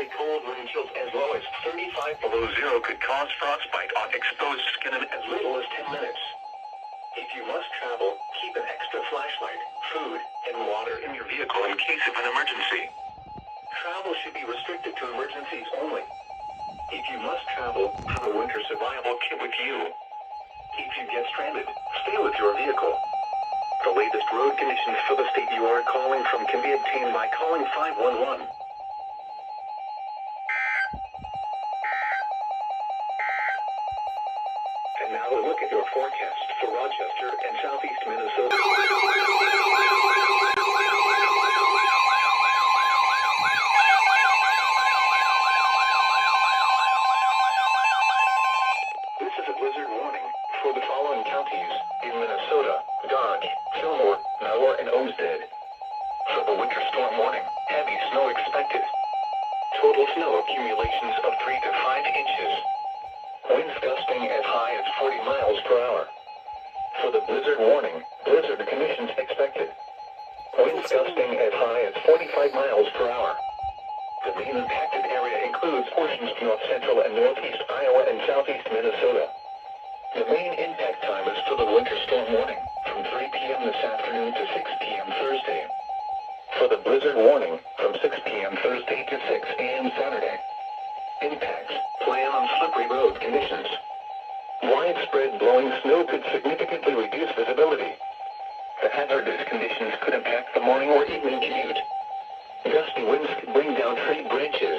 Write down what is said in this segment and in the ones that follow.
dangerously cold wind chills as low as 35 below zero could cause frostbite on exposed skin in as little as 10 minutes. If you must travel, keep an extra flashlight, food, and water in your vehicle in case of an emergency. Travel should be restricted to emergencies only. If you must travel, have a winter survival kit with you. If you get stranded, stay with your vehicle. The latest road conditions for the state you are calling from can be obtained by calling 511. And now a look at your forecast for Rochester and southeast Minnesota. This is a blizzard warning for the following counties in Minnesota: Dodge, Fillmore, Malheur, and Olmsted. For the winter storm warning, heavy snow expected. Total snow accumulations of 3 to 5 inches. Winds gusting as high as 40 miles per hour. For the blizzard warning, blizzard conditions expected. Winds gusting as high as 45 miles per hour. The main impacted area includes portions of north central and northeast Iowa and southeast Minnesota. The main impact time is for the winter storm warning, from 3 p.m. this afternoon to 6 p.m. Thursday. For the blizzard warning, from 6 p.m. Thursday to 6 a.m. Saturday. Impacts: plan on slippery road conditions. Widespread blowing snow could significantly reduce visibility. The hazardous conditions could impact the morning or evening commute. Gusty winds could bring down tree branches.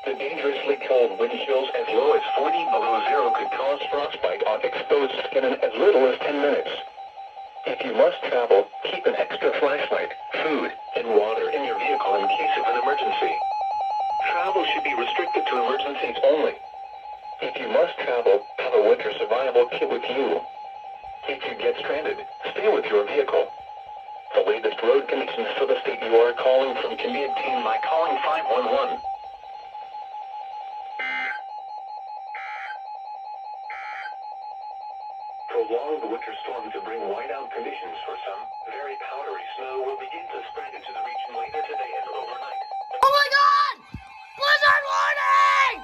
The dangerously cold wind chills as low as 40 below zero could cause frostbite on exposed skin in as little as 10 minutes. If you must travel, keep an extra flashlight, food, and water in your vehicle in case of an emergency. Travel should be restricted to emergencies only. If you must travel, have a winter survival kit with you. If you get stranded, stay with your vehicle. The latest road conditions for the state you are calling from can be obtained by calling 511. Prolonged winter storm to bring whiteout conditions for some. Very powdery snow will begin to spread into the region later today and overnight. Oh my God! Blizzard warning!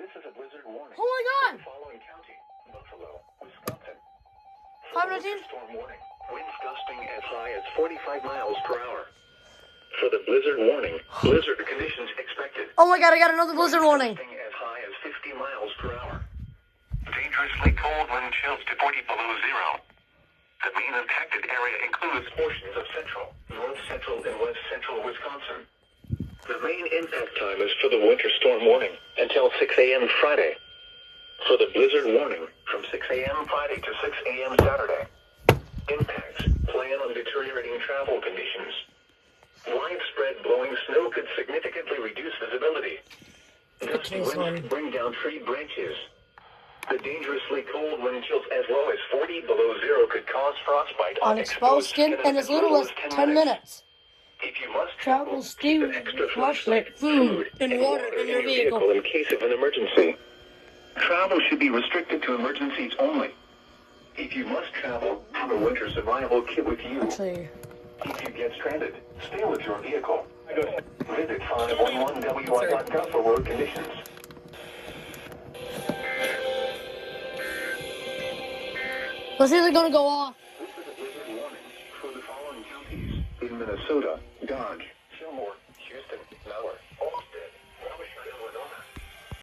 This is a blizzard warning. Oh my God! For the following county: Buffalo, Wisconsin. 519? Storm warning. Winds gusting as high as 45 miles per hour. For the blizzard warning, blizzard conditions expected. Oh my God, I got another blizzard warning. Gusting as high as 50 miles per hour. Dangerously cold wind chills to 40 below zero. The main impacted area includes portions of central, north central, and west central Wisconsin. The main impact time is for the winter storm warning until 6 a.m. Friday. For the blizzard warning, from 6 a.m. Friday to 6 a.m. Saturday. Impacts: plan on deteriorating travel conditions. Widespread blowing snow could significantly reduce visibility. Gusty winds could bring down tree branches. The dangerously cold wind chills as low as 40 below zero could cause frostbite On exposed skin in as little as 10 minutes. If you must Travel, stay with extra flashlight, food, and water in your vehicle. in case of an emergency. Travel should be restricted to emergencies only. If you must travel, have a winter survival kit with you. Actually, If you get stranded, stay with your vehicle. Visit 511wi.gov for road conditions. it's either gonna go off. This is a blizzard warning for the following counties in Minnesota: Dodge,